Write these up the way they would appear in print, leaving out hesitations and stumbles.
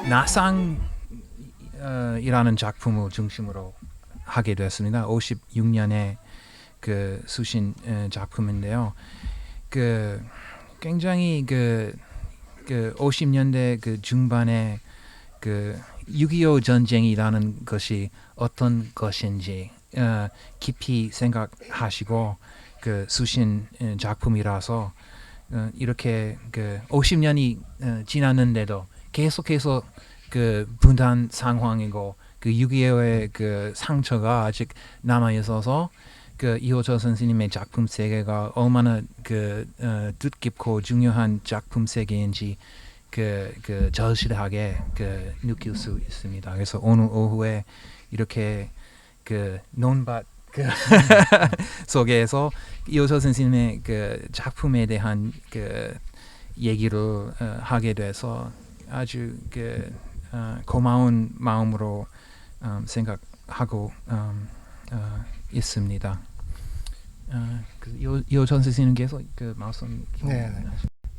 나상이라는 작품을 중심으로 하게 됐습니다. 56년에 그 수신 작품인데요. 그 굉장히 그 50년대 그 중반에 그 6.25 전쟁이라는 것이 어떤 것인지 깊이 생각하시고 그 수신 작품이라서 이렇게 그 50년이 지났는데도 계속해서 그 분단 상황이고 그 6.25의 그 상처가 아직 남아 있어서 그 이호철 선생님의 작품 세계가 얼마나 그 뜻깊고 중요한 작품 세계인지 그 절실하게 그 느낄 수 있습니다. 그래서 오늘 오후에 이렇게 그 논밭 그 속에서 이호철 선생님의 그 작품에 대한 그 얘기를 하게 돼서 아주 그 고마운 마음으로 생각하고 있습니다. 이호철 선생님께서 그 말씀. 네.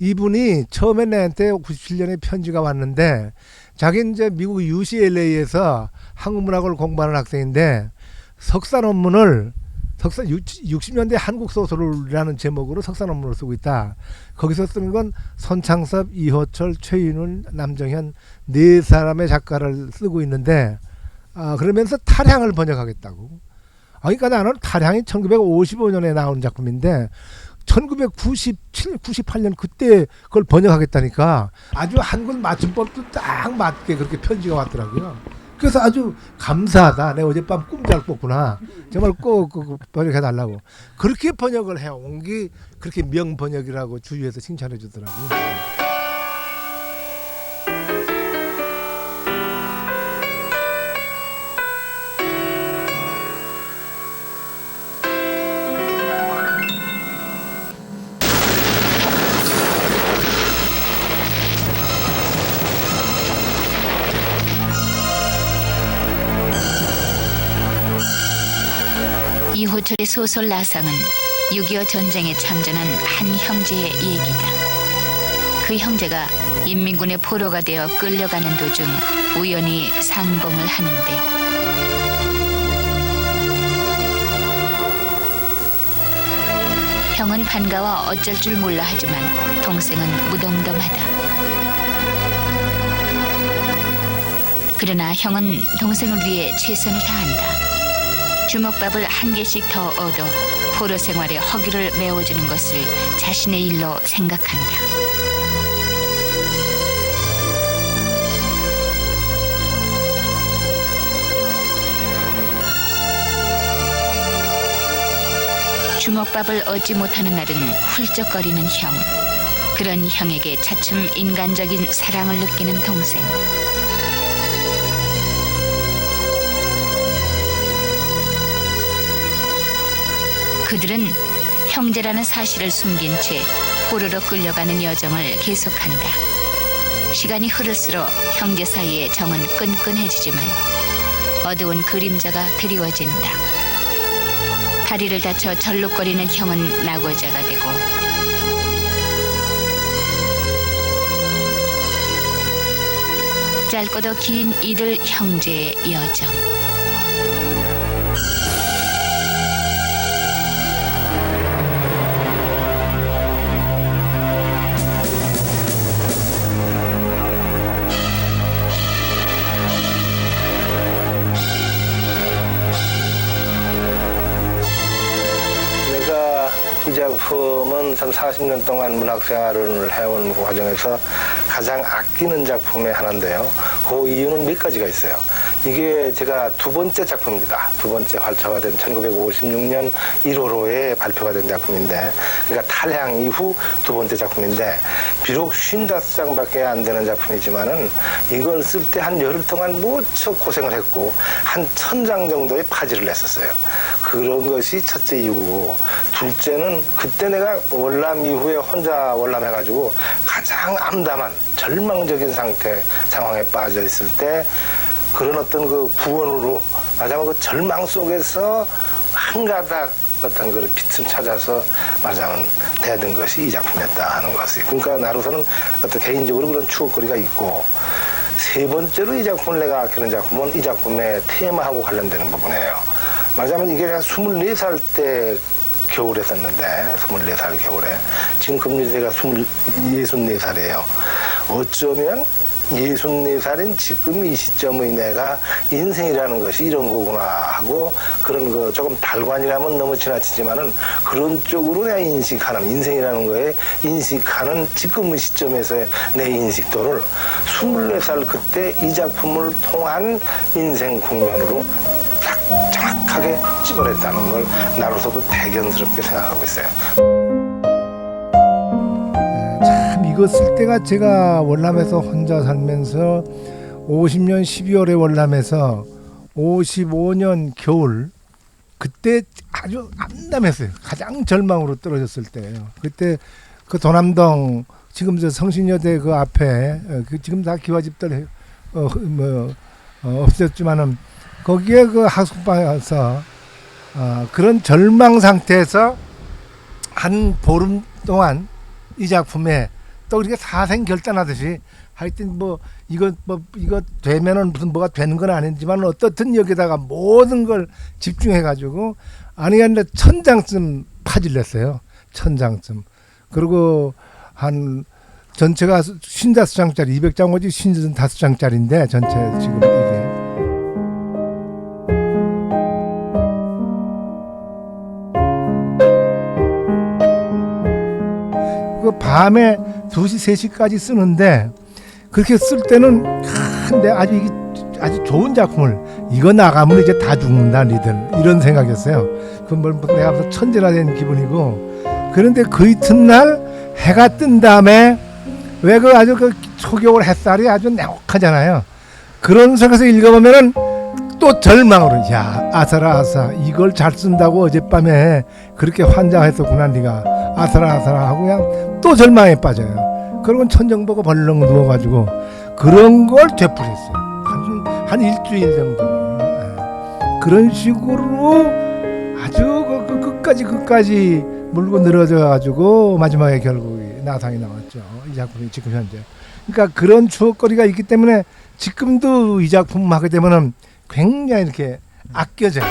이분이 처음에 나한테 97년에 편지가 왔는데 자기 이제 미국 UCLA에서 한국문학을 공부하는 학생인데 석사 논문을 60년대 한국 소설이라는 제목으로 석사 논문을 쓰고 있다. 거기서 쓰는 건 손창섭, 이호철, 최인훈, 남정현 네 사람의 작가를 쓰고 있는데 그러면서 탈향을 번역하겠다고. 그러니까 나는 탈향이 1955년에 나온 작품인데 1997, 98년 그때 그걸 번역하겠다니까 아주 한글 맞춤법도 딱 맞게 그렇게 편지가 왔더라고요. 그래서 아주 감사하다. 내가 어젯밤 꿈 잘 꿨구나. 정말 꼭 번역해달라고. 그렇게 번역을 해온 게 그렇게 명번역이라고 주위에서 칭찬해 주더라고요. 이호철의 소설 나상은 6.25 전쟁에 참전한 한 형제의 얘기다. 그 형제가 인민군의 포로가 되어 끌려가는 도중 우연히 상봉을 하는데 형은 반가워 어쩔 줄 몰라 하지만 동생은 무덤덤하다. 그러나 형은 동생을 위해 최선을 다한다. 주먹밥을 한 개씩 더 얻어 포로 생활의 허기를 메워주는 것을 자신의 일로 생각한다. 주먹밥을 얻지 못하는 날은 훌쩍거리는 형. 그런 형에게 차츰 인간적인 사랑을 느끼는 동생. 그들은 형제라는 사실을 숨긴 채 포로로 끌려가는 여정을 계속한다. 시간이 흐를수록 형제 사이의 정은 끈끈해지지만 어두운 그림자가 드리워진다. 다리를 다쳐 절룩거리는 형은 낙오자가 되고 짧고도 긴 이들 형제의 여정. 이 작품은 참 40년 동안 문학 생활을 해온 과정에서 가장 아끼는 작품의 하나인데요. 그 이유는 몇 가지가 있어요. 이게 제가 두 번째 작품입니다. 두 번째 활초가 된 1956년 1월호에 발표가 된 작품인데, 그러니까 탈향 이후 두 번째 작품인데, 비록 55장밖에 안 되는 작품이지만은 이걸 쓸 때 한 열흘 동안 무척 고생을 했고 한 1000장 정도의 파지를 냈었어요. 그런 것이 첫째 이유고, 둘째는 그때 내가 월남 이후에 혼자 월남해가지고 가장 암담한 절망적인 상황에 빠져 있을 때 그런 어떤 그 구원으로 말하자면 그 절망 속에서 한 가닥 어떤 그 빛을 찾아서 말하자면 대든 것이 이 작품이었다 하는 것이. 그러니까 나로서는 어떤 개인적으로 그런 추억거리가 있고, 세 번째로 이 작품을 내가 아끼는 작품은 이 작품의 테마하고 관련되는 부분이에요. 말하자면 이게 내가 24살 때 겨울에 썼는데 24살 겨울에 지금 금년제가 64살이에요. 어쩌면 64살인 지금 이 시점의 내가 인생이라는 것이 이런 거구나 하고 그런 거 조금 달관이라면 너무 지나치지만은 그런 쪽으로 내가 인식하는 인생이라는 거에 인식하는 지금의 시점에서의 내 인식도를 24살 그때 이 작품을 통한 인생 국면으로 딱 정확하게 찝어냈다는 걸 나로서도 대견스럽게 생각하고 있어요. 참 이거 쓸 때가 제가 월남에서 혼자 살면서 50년 12월에 월남에서 55년 겨울 그때 아주 암담했어요. 가장 절망으로 떨어졌을 때예요. 그때 그 도남동 지금 저 성신여대 그 앞에 그 지금 다 기와집들 없었지만은 거기에 그 하숙방에서 그런 절망 상태에서 한 보름 동안 이 작품에 또 이렇게 사생 결단하듯이 하여튼 뭐 이거 되면은 무슨 뭐가 되는 건 아니지만 어떻든 여기다가 모든 걸 집중해 가지고 아니 근데 1000장쯤 파질냈어요. 1000장쯤. 그리고 한 전체가 55장짜리 200장 오지 55장짜리인데 전체 지금 이게 그 밤에 2시 3시까지 쓰는데 그렇게 쓸 때는 근데 아주 좋은 작품을 이거 나가면 이제 다 죽는다 니들 이런 생각이었어요. 그건 내가 무슨 천재라 된 기분이고 그런데 그 이튿날 해가 뜬 다음에 왜 그 아주 그 초겨울 햇살이 아주 냉혹하잖아요. 그런 속에서 읽어보면은 또 절망으로 야 아사라 이걸 잘 쓴다고 어젯밤에 그렇게 환장했었구나 네가 아사라 하고 그냥 또 절망에 빠져요. 그러고 천정 보고 벌렁 누워가지고 그런 걸 되풀이했어요. 한 일주일 정도 그런 식으로 아주 그 끝까지 물고 늘어져가지고 마지막에 결국 나상이 나왔죠. 이 작품이 지금 현재. 그러니까 그런 추억거리가 있기 때문에 지금도 이 작품 하게 되면은 굉장히 이렇게 아껴져요.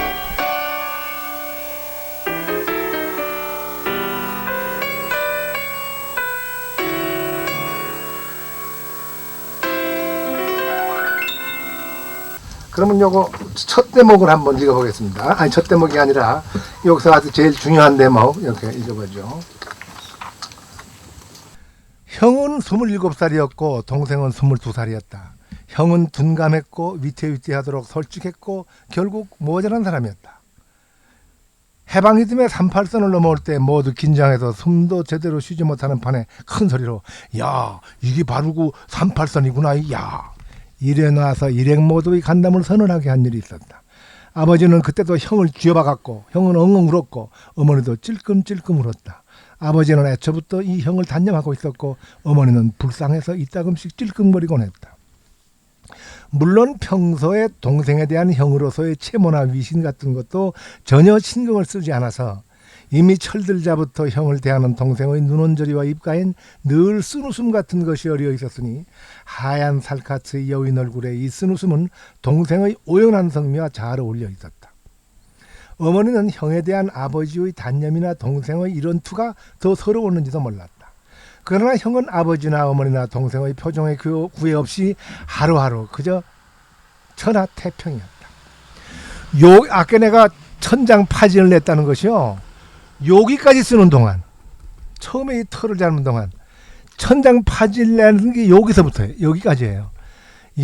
그러면 요거 첫 대목을 한번 읽어보겠습니다. 아니 첫 대목이 아니라 여기서 아주 제일 중요한 대목 이렇게 읽어보죠. 형은 27살이었고 동생은 22살이었다. 형은 둔감했고 위태위태하도록 솔직했고 결국 모자란 사람이었다. 해방이 뜸에 38선을 넘어올 때 모두 긴장해서 숨도 제대로 쉬지 못하는 판에 큰 소리로 야 이게 바로 그 38선이구나 야 이래 나와서 일행 모두의 간담을 선언하게 한 일이 있었다. 아버지는 그때도 형을 쥐어박았고 형은 엉엉 울었고 어머니도 찔끔찔끔 울었다. 아버지는 애초부터 이 형을 단념하고 있었고 어머니는 불쌍해서 이따금씩 찔끔거리곤 했다. 물론 평소에 동생에 대한 형으로서의 체모나 위신 같은 것도 전혀 신경을 쓰지 않아서 이미 철들자부터 형을 대하는 동생의 눈온저리와 입가엔 늘 쓴웃음 같은 것이 어려 있었으니 하얀 살갗의 여인 얼굴에 이 쓴웃음은 동생의 오연한 성미와 잘 어울려 있었다. 어머니는 형에 대한 아버지의 단념이나 동생의 이런 투가 더 서러웠는지도 몰랐다. 그러나 형은 아버지나 어머니나 동생의 표정에 구애 없이 하루하루 그저 천하태평이었다. 아까 내가 1000장 파진을 냈다는 것이요. 여기까지 쓰는 동안 처음에 이 털을 잡는 동안 1000장 파진을 내는 게 여기서부터예요. 여기까지예요.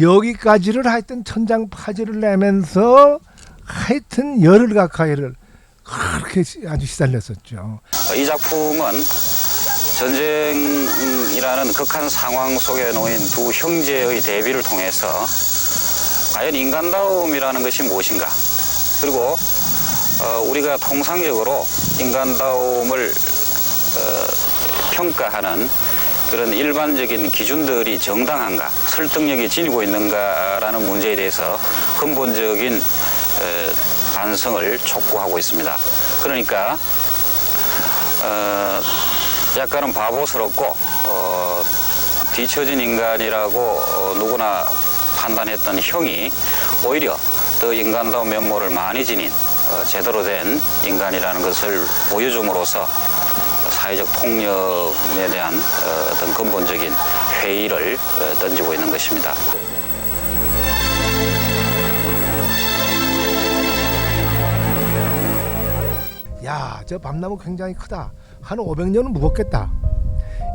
여기까지를 하여튼 1000장 파진을 내면서 하여튼 열흘 가까이를 그렇게 아주 시달렸었죠. 이 작품은 전쟁이라는 극한 상황 속에 놓인 두 형제의 대비를 통해서 과연 인간다움이라는 것이 무엇인가, 그리고 우리가 통상적으로 인간다움을 평가하는 그런 일반적인 기준들이 정당한가, 설득력이 지니고 있는가라는 문제에 대해서 근본적인 반성을 촉구하고 있습니다. 그러니까 약간은 바보스럽고 뒤처진 인간이라고 누구나 판단했던 형이 오히려 더 인간다운 면모를 많이 지닌 제대로 된 인간이라는 것을 보여줌으로써 사회적 통념에 대한 어떤 근본적인 회의를 던지고 있는 것입니다. 야, 저 밤나무 굉장히 크다. 한 500년은 무겁겠다.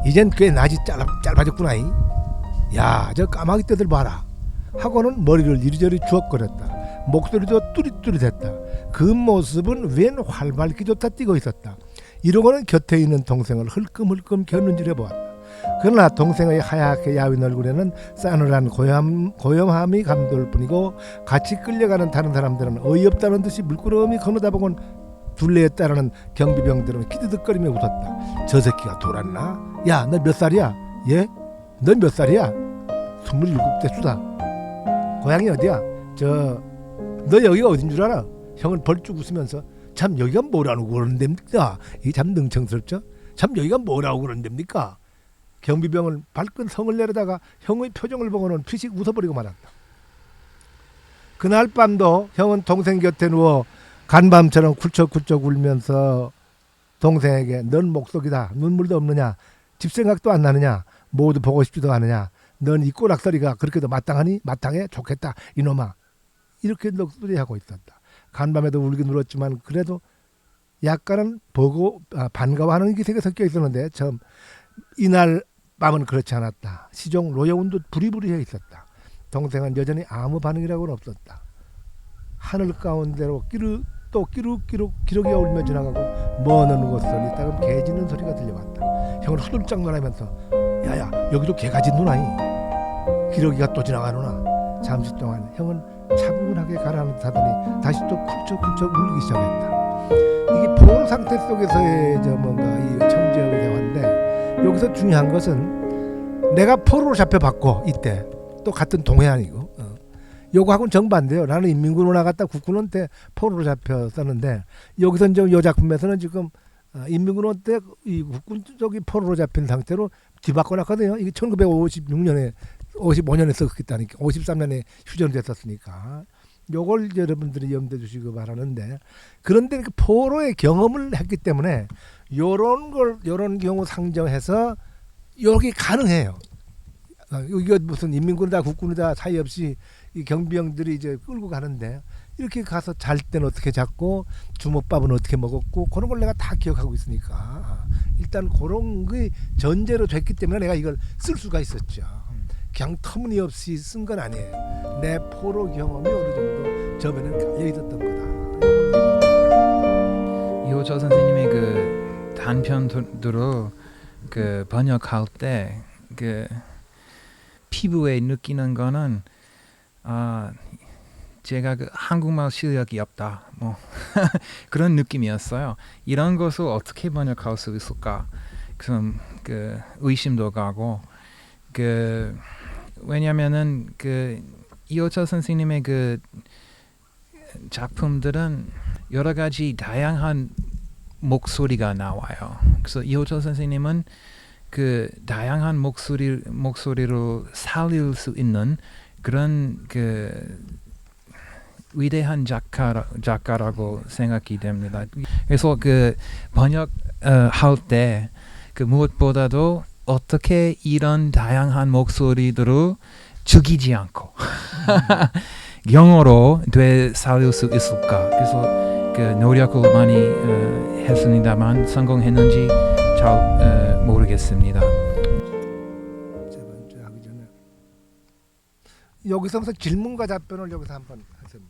이젠 꽤 낮이 짧아졌구나. 야, 저 까마귀 떼들 봐라. 하고는 머리를 이리저리 주걱거렸다. 목소리도 뚜릿뚜릿했다. 그 모습은 웬 활발기조차 뛰고 있었다. 이러고는 곁에 있는 동생을 흘끔흘끔 곁눈질해 보았다. 그러나 동생의 하얗게 야윈 얼굴에는 싸늘한 고염함이 감돌 뿐이고 같이 끌려가는 다른 사람들은 어이없다는 듯이 물끄러미 거느다보곤 둘레에 따르는 경비병들은 키드득거리며 웃었다. 저 새끼가 돌았나? 야, 너 몇 살이야? 예? 너 몇 살이야? 27대 수다. 고향이 어디야? 너 여기가 어딘 줄 알아? 형은 벌쭉 웃으면서 참 여기가 뭐라고 그러는 데입니까? 이게 참 능청스럽죠? 참 여기가 뭐라고 그러는 데입니까? 경비병은 발끈 성을 내려다가 형의 표정을 보고는 피식 웃어버리고 말았다. 그날 밤도 형은 동생 곁에 누워 간밤처럼 쿨쩍쿨쩍 울면서 동생에게 넌 목속이다. 눈물도 없느냐? 집 생각도 안 나느냐? 모두 보고 싶지도 않으냐? 넌 이 꼬락서리가 그렇게도 마땅하니? 마땅해? 좋겠다. 이놈아. 이렇게 넋두리하고 있었다. 간밤에도 울긴 울었지만 그래도 약간은 반가워하는 기색이 섞여 있었는데 참 이날 밤은 그렇지 않았다. 시종 로여운 듯 부리부리해 있었다. 동생은 여전히 아무 반응이라고는 없었다. 하늘 가운데로 끼룩끼룩 기러기가 울며 지나가고 먼 어느 곳에서 이따금 개 짖는 소리가 들려왔다. 형은 후들짝 놀라면서 야야 여기도 개가 짖누나이. 기러기가 또 지나가누나. 잠시 동안 형은 차분하게 가라앉다더니 다시 또 쿨쩍쿨쩍 울기 시작했다. 이게 포로 상태 속에서의 뭔가 이 천재의 대화인데 여기서 중요한 것은 내가 포로로 잡혀봤고 이때 또 같은 동해안이고 요거하고는 정반대요. 나는 인민군으로 나갔다 국군원 때 포로로 잡혔었는데 여기서 이제 이 작품에서는 지금 인민군원 때 이 국군 쪽이 포로로 잡힌 상태로 뒤바꿔 놨거든요. 이게 1956년에 55년에 썼겠다니까 53년에 휴전됐었으니까 요걸 여러분들이 염두에 주시고 바라는데 그런데 그 포로의 경험을 했기 때문에 요런 경우 상정해서 여기 가능해요. 이거 무슨 인민군이다 국군이다 사이 없이 이 경비병들이 이제 끌고 가는데 이렇게 가서 잘 때는 어떻게 잤고 주먹밥은 어떻게 먹었고 그런 걸 내가 다 기억하고 있으니까 일단 그런 게 전제로 됐기 때문에 내가 이걸 쓸 수가 있었죠. 그냥 터무니없이 쓴 건 아니에요. 내 포로 경험이 어느 정도 저변에 깔려 있었던 거다. 이호철 선생님의 그 단편들로 그 번역할 때 그 피부에 느끼는 거는 제가 그 한국말 실력이 없다 뭐 그런 느낌이었어요. 이런 것을 어떻게 번역할 수 있을까? 그 의심도 가고 왜냐면은 그 이호철 선생님의 그 작품들은 여러 가지 다양한 목소리가 나와요. 그래서 이호철 선생님은 그 다양한 목소리로 살릴 수 있는 그런 그 위대한 작가라고 생각이 됩니다. 그래서 그 번역 할 때 그 무엇보다도 어떻게 이런 다양한 목소리들을 죽이지 않고 영어로 되살릴 수 있을까? 그래서 그 노력을 많이 했습니다만 성공했는지 잘 모르겠습니다. 세 번째 하기 전에 여기서 무슨 질문과 답변을 여기서 한번 하셨네요.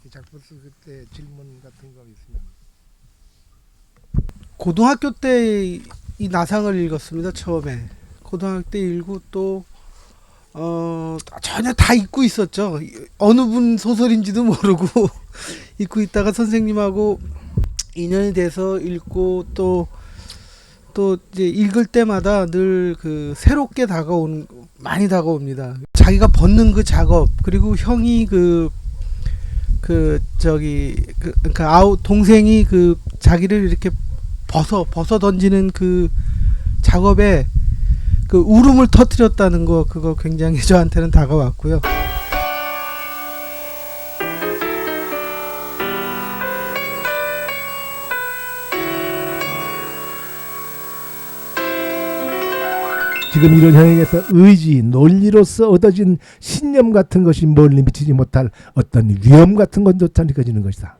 이 작품 쓸 때 질문 같은 거 있으면. 고등학교 때 이 나상을 읽었습니다. 처음에 고등학교 때 읽고 또 전혀 다 잊고 있었죠. 어느 분 소설인지도 모르고 잊고 있다가 선생님하고 인연이 돼서 읽고 또 이제 읽을 때마다 늘 그 새롭게 많이 다가옵니다. 자기가 벗는 그 작업 그리고 형이 동생이 그 자기를 이렇게 벗어 던지는 그 작업에 그 울음을 터뜨렸다는 거 그거 굉장히 저한테는 다가왔고요. 지금 이런 형에게서 의지, 논리로서 얻어진 신념 같은 것이 멀리 미치지 못할 어떤 위험 같은 것조차 느껴지는 것이다.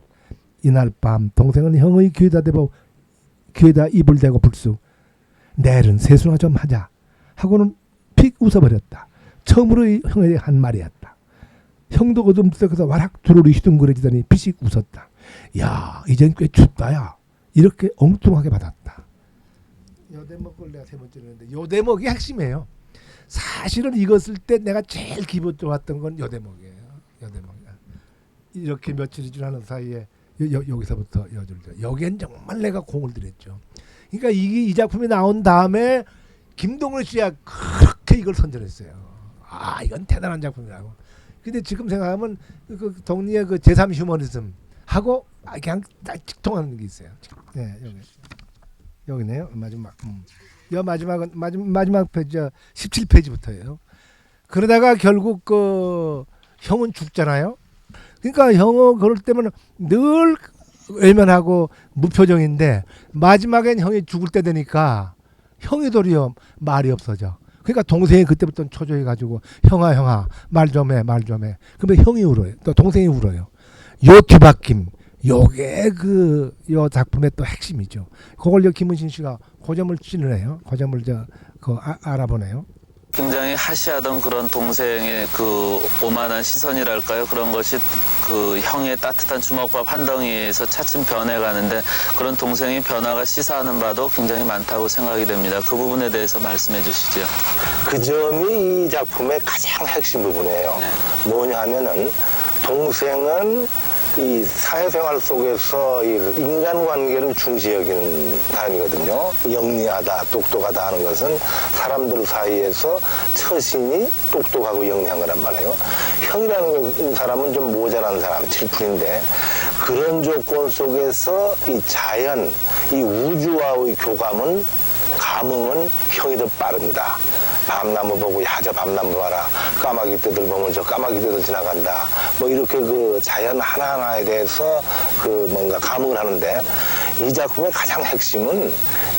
이날 밤 동생은 형의 귀에다 입을 대고 불쑥 내일은 세수나 좀 하자 하고는 픽 웃어버렸다. 처음으로 형에게 한 말이었다. 형도 어둠 속에서 와락 두루리 휘둥그레지더니 비식 웃었다. 야, 이젠 꽤 춥다야. 이렇게 엉뚱하게 받았다. 요 대목을 내가 세 번째로 했는데 요 대목이 핵심이에요. 사실은 이거 쓸 때 내가 제일 기분 좋았던 건 요 대목이에요. 요 대목이야. 이렇게 며칠이 지나는 사이에 여기서부터 여줄죠. 여기엔 정말 내가 공을 들였죠. 그러니까 이 작품이 나온 다음에 김동률 씨가 그렇게 이걸 선전했어요. 아, 이건 대단한 작품이라고. 근데 지금 생각하면 그 동리의 그 제3 휴머니즘 하고 그냥 딱 직통하는 게 있어요. 네, 여기네요. 마지막. 마지막은 마지막 페이지 17페이지부터예요. 그러다가 결국 그 형은 죽잖아요. 그러니까 형은 그럴 때면 늘 외면하고 무표정인데 마지막엔 형이 죽을 때 되니까 형이 도리어 말이 없어져. 그러니까 동생이 그때부터 초조해가지고 형아 말 좀 해. 그러면 형이 울어요. 또 동생이 울어요. 요 뒤바뀜 요게 요 작품의 또 핵심이죠. 그걸 김은신 씨가 고점을 찌르네요. 고점을 알아보네요. 굉장히 하시하던 그런 동생의 그 오만한 시선이랄까요? 그런 것이 그 형의 따뜻한 주먹밥 한 덩이에서 차츰 변해가는데 그런 동생의 변화가 시사하는 바도 굉장히 많다고 생각이 됩니다. 그 부분에 대해서 말씀해 주시죠. 그 점이 이 작품의 가장 핵심 부분이에요. 네. 뭐냐 하면은 동생은 이 사회생활 속에서 이 인간관계를 중시 여기는 사람이거든요. 영리하다, 똑똑하다 하는 것은 사람들 사이에서 처신이 똑똑하고 영리한 거란 말이에요. 형이라는 사람은 좀 모자란 사람, 칠푼인데 그런 조건 속에서 이 자연, 이 우주와의 감흥은 형이 더 빠릅니다. 밤나무 보고 야, 저 밤나무 봐라. 까마귀 떼들 보면 저 까마귀 떼들 지나간다. 뭐 이렇게 그 자연 하나하나에 대해서 그 뭔가 감흥을 하는데 이 작품의 가장 핵심은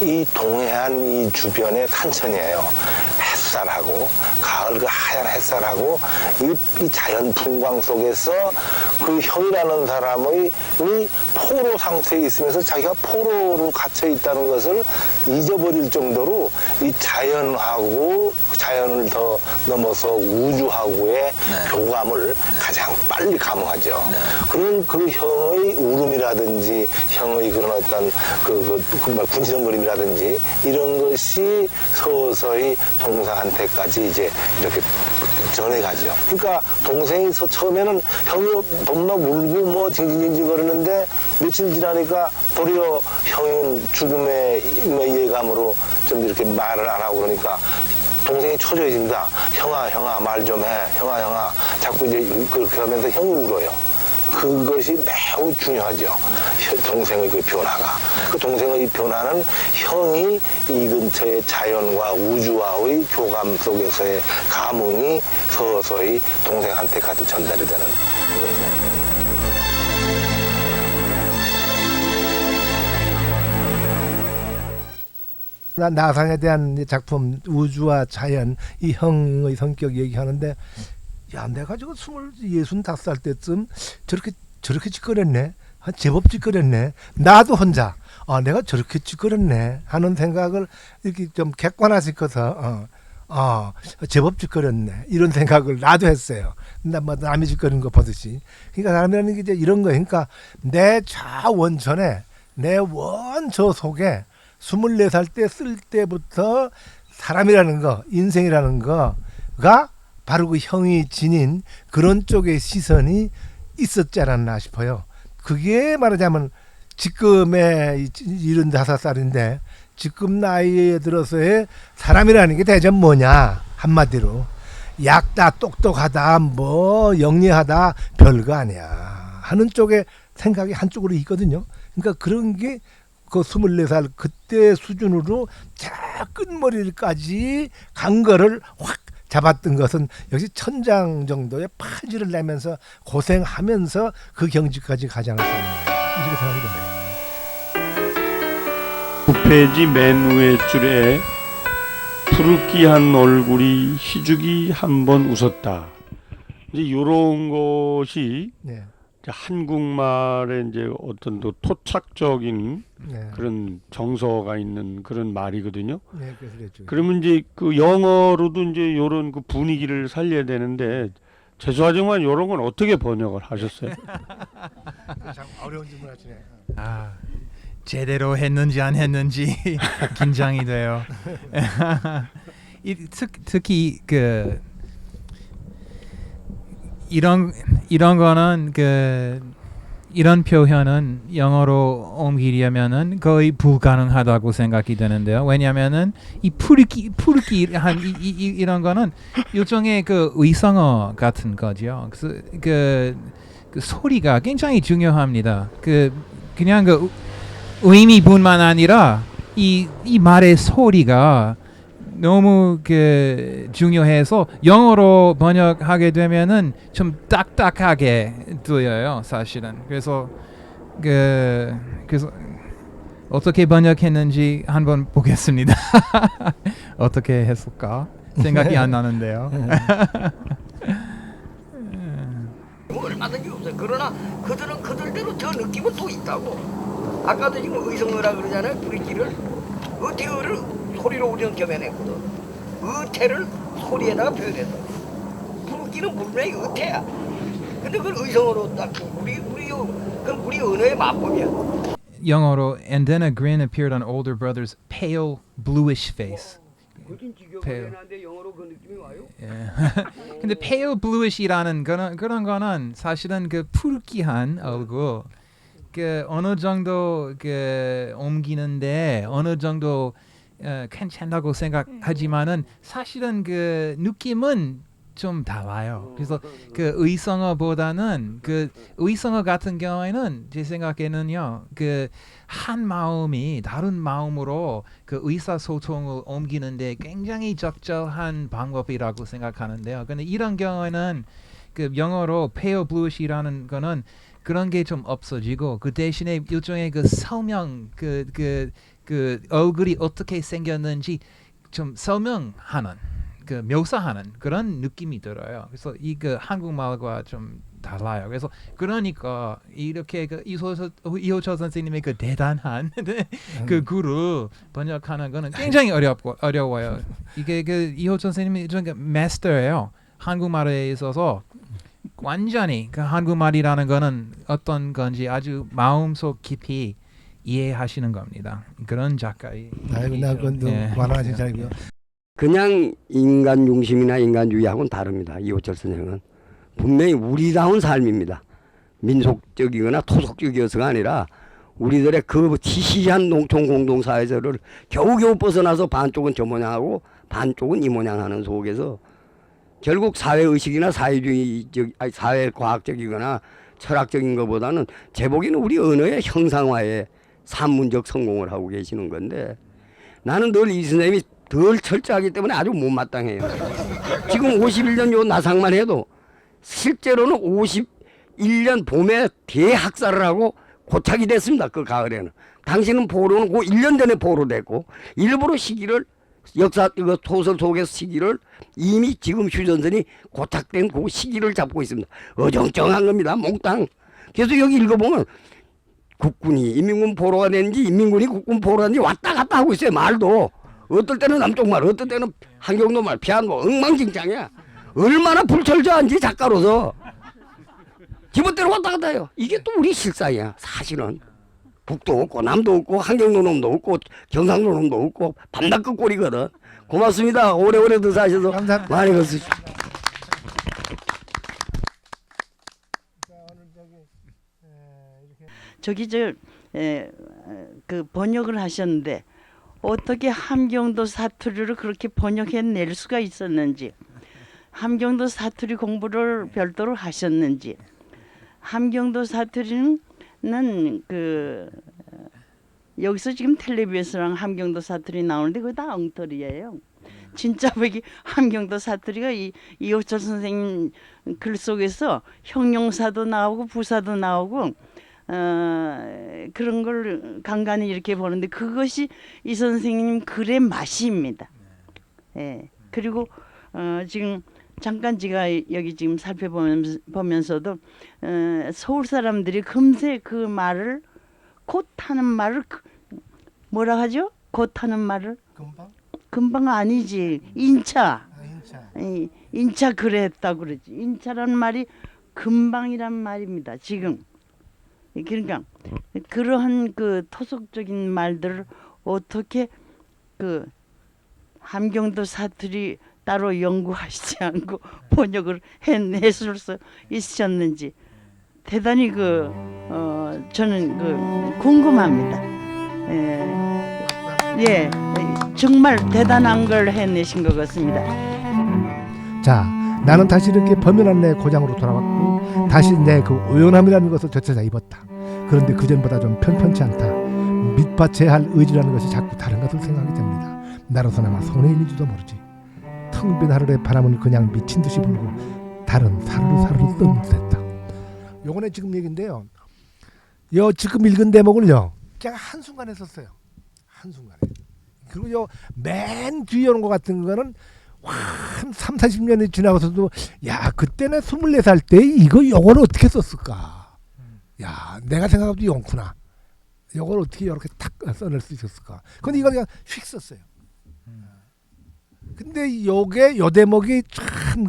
이 동해안 이 주변의 산천이에요. 햇살하고 가을 그 하얀 햇살하고 이 자연 풍광 속에서 그 형이라는 사람의 이 포로 상태에 있으면서 자기가 포로로 갇혀 있다는 것을 잊어버릴 정도로 이 자연을 더 넘어서 우주하고의 네. 교감을 가장 빨리 감흥하죠. 네. 그런 그 형의 울음이라든지 형의 그런 어떤 군시렁거림이라든지 이런 것이 서서히 동생한테까지 이제 이렇게 전해가죠. 그러니까 동생이 처음에는 형이 너무나 울고 뭐 징징징징 거리는데 며칠 지나니까 도리어 형은 죽음의 예감으로 좀 이렇게 말을 안 하고 그러니까 동생이 초조해집니다. 형아 말 좀 해. 형아 자꾸 이제 그렇게 하면서 형이 울어요. 그것이 매우 중요하죠. 동생의 그 변화가. 그 동생의 변화는 형이 이 근처의 자연과 우주와의 교감 속에서의 감흥이 서서히 동생한테까지 전달이 되는 거죠. 나상에 대한 작품 우주와 자연 이 형의 성격 얘기하는데 야, 내가 저거 65살 때쯤 저렇게 짓거렸네. 제법 짓거렸네. 나도 혼자 내가 저렇게 짓거렸네 하는 생각을 이렇게 좀 객관화시켜서 제법 짓거렸네 이런 생각을 나도 했어요. 남이 짓거린 거 보듯이. 그러니까 사람이라는 게 이제 이런 거예요. 그러니까 내 자원천에 내 원저 속에 24살 때 쓸 때부터 사람이라는 거, 인생이라는 거가 바로 그 형이 지닌 그런 쪽의 시선이 있었지 않았나 싶어요. 그게 말하자면 지금의 75살인데 지금 나이에 들어서의 사람이라는 게 대체 뭐냐 한마디로 약다, 똑똑하다, 뭐 영리하다 별거 아니야 하는 쪽에 생각이 한쪽으로 있거든요. 그러니까 그런 게 그 24살 그때 수준으로 저 끝머리까지 간 거를 확 잡았던 것은 역시 천장 정도의 파지를 내면서 고생하면서 그 경지까지 가지 않았나 이렇게 생각이 됩니다. 9페이지 맨 위에 줄에 푸르기한 얼굴이 희죽이 한 번 웃었다. 이제 요런 것이 네. 이제 한국말의 이제 어떤 또 토착적인 네. 그런 정서가 있는 그런 말이거든요. 네, 그래서 그랬죠. 그러면 이제 그 영어로도 이제 요런 그 분위기를 살려야 되는데 죄송하지만 요런 건 어떻게 번역을 하셨어요? 참 어려운 질문 하시네. 아, 제대로 했는지 안 했는지 긴장이 돼요. 특히 그 이런 거는 그 이런 표현은 영어로 옮기려면은 거의 불가능하다고 생각이 되는데요. 왜냐하면은 이 푸르기한 이런 거는 일종의 그 의성어 같은 거죠. 그래서 그 소리가 굉장히 중요합니다. 그냥 그 의미뿐만 아니라 이 말의 소리가 너무 그 중요해서 영어로 번역하게 되면은 좀 딱딱하게 들려요, 사실은. 그래서 그래서 어떻게 번역했는지 한번 보겠습니다. 어떻게 했을까? 생각이 안 나는데요. 얼마든지 없어요. 그러나 그들은 그들대로 저 느낌은 또 있다고. 아까도 지금 의성어라 그러잖아요. 부리기를 의태어를 소리로 우리는 겸해냈거든. 의태를 소리에다가 표현했다. 부르기는 분명히 의태야. 근데 그걸 의성어로 딱 그건 우리 언어의 마법이야. 영어로 and then a grin appeared on older brother's pale bluish face. 그긴 pale. 지겨운데 영어로 그 느낌이 와요? 예. 근데 pale bluish이라는 그런 거는 사실은 그 푸르기한 얼굴 그 어느 정도 그 옮기는데 어느 정도 괜찮다고 생각하지만은 사실은 그 느낌은 좀 달라요. 그래서 그 의성어보다는 그 의성어 같은 경우에는 제 생각에는요 그 한 마음이 다른 마음으로 그 의사소통을 옮기는데 굉장히 적절한 방법이라고 생각하는데요. 근데 이런 경우에는 그 영어로 pale bluish이라는 거는 그런 게 좀 없어지고 그 대신에 일종의 그 설명 그 얼굴이 어떻게 생겼는지 좀 설명하는 그 묘사하는 그런 느낌이 들어요. 그래서 이 그 한국말과 좀 달라요. 그래서 그러니까 이렇게 그 이호철 선생님의 그 대단한 그 글을 번역하는 거는 굉장히 어려워요. 이게 그 이호철 선생님이 좀 마스터예요. 한국말에 있어서 완전히 그 한국말이라는 거는 어떤 건지 아주 마음속 깊이 이해하시는 겁니다. 그런 작가이. 아이고 나 그건 완화하신 자이고요. 그냥 인간 중심이나 인간주의하고는 다릅니다. 이호철 선생은 분명히 우리다운 삶입니다. 민속적이거나 토속적이어서가 아니라 우리들의 그 지시한 농촌 공동사회에서를 겨우겨우 벗어나서 반쪽은 저 모양하고 반쪽은 이 모양하는 속에서 결국 사회의식이나 사회과학적이거나 철학적인 것보다는 제 보기에는 우리 언어의 형상화에 산문적 성공을 하고 계시는 건데 나는 늘 이 선생님이 덜 철저하기 때문에 아주 못마땅해요. 지금 51년 요 나상만 해도 실제로는 51년 봄에 대학살을 하고 고착이 됐습니다. 그 가을에는. 당신은 포로는 그 1년 전에 포로됐고 일부러 시기를 역사 이거 소설 속에서 시기를 이미 지금 휴전선이 고착된 그 시기를 잡고 있습니다. 어정쩡한 겁니다. 몽땅. 그래서 여기 읽어보면 국군이 인민군 포로가 됐는지 인민군이 국군 포로가 됐는지 왔다 갔다 하고 있어요. 말도. 어떨 때는 남쪽 말, 어떨 때는 한경도 말, 피한뭐 엉망진창이야. 얼마나 불철저한지 작가로서. 지멋대로 왔다 갔다 해요. 이게 또 우리 실상이야. 사실은. 북도 없고 남도 없고 한경도 놈도 없고 경상도 놈도 없고 밤낮 끝골이거든. 고맙습니다. 오래오래 더 사셔서 감사합니다. 많이 거쓰시오. 저기 그 번역을 하셨는데 어떻게 함경도 사투리를 그렇게 번역해낼 수가 있었는지, 함경도 사투리 공부를 별도로 하셨는지, 함경도 사투리는 그 여기서 지금 텔레비에서랑 함경도 사투리 나오는데 그거 다 엉터리예요. 진짜 여기 함경도 사투리가 이호철 선생님 글 속에서 형용사도 나오고 부사도 나오고 그런 걸 간간히 이렇게 보는데 그것이 이 선생님 글의 맛입니다. 예. 그리고 지금 잠깐 제가 여기 지금 살펴보면서도 서울 사람들이 금세 그 말을 곧 하는 말을 뭐라 하죠? 곧 하는 말을 금방 아니지. 인차. 인차 그랬다 그러지. 인차라는 말이 금방이란 말입니다. 지금. 그러니까 그러한 그 토속적인 말들을 어떻게 그 함경도 사투리 따로 연구하시지 않고 번역을 해낼 수 있으셨는지 대단히 저는 궁금합니다. 예, 정말 대단한 걸 해내신 것 같습니다. 자, 나는 다시 이렇게 범연한 내 고장으로 돌아왔고 다시 내 그 오연함이라는 것을 되찾아 입었다. 그런데 그전보다 좀 편편치 않다. 밑받쳐야 할 의지라는 것이 자꾸 다른 것을 생각하게 됩니다. 나로서나마 손해인지도 모르지. 텅 빈 하늘의 바람은 그냥 미친 듯이 불고 달은 사르르 떠는 듯했다. 요번에 지금 얘기인데요. 지금 읽은 대목을요. 그냥 한순간에 썼어요. 한순간에. 그리고 맨 뒤에 오는 것 같은 거는 한 3, 40년이 지나고서도 야 그때는 24살 때 요걸 어떻게 썼을까. 야 내가 생각해도 이거구나. 요걸 어떻게 이렇게 탁 써낼 수 있었을까. 근데 이걸 그냥 휙 썼어요. 근데 요 대목이 참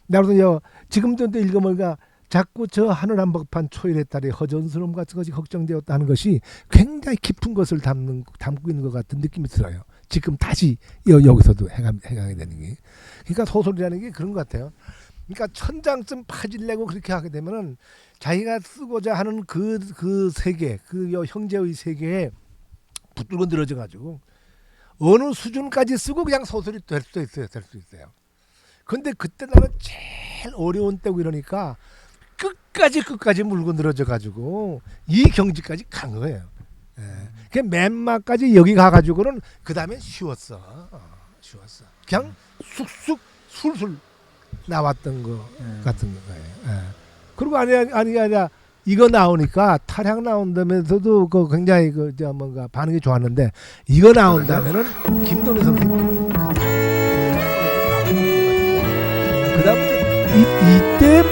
나로서 지금도 읽어보니까 자꾸 저 하늘 한복판 초일의 딸의 허전스러움 같은 것이 걱정되었다 하는 것이 굉장히 깊은 것을 담고 있는 것 같은 느낌이 들어요. 지금 다시 여기서도 해강이 되는 게. 그러니까 소설이라는 게 그런 것 같아요. 그러니까 천장쯤 파질내고 그렇게 하게 되면은 자기가 쓰고자 하는 그 세계, 형제의 세계에 붙들고 늘어져 가지고 어느 수준까지 쓰고 그냥 소설이 될 수 있어요. 근데 그때 나는 제일 어려운 때고 이러니까 끝까지 물고 늘어져 가지고 이 경지까지 간 거예요. 그 맨마까지 여기 가가지고는 그 다음에 쉬웠어. 그냥 쑥쑥 술술 나왔던 거 같은 거예요. 그리고 아니야 이거 나오니까 탈향 나온다면서도 굉장히 뭔가 반응이 좋았는데 이거 나온다면은 김동희 선생님 그다음부터 이때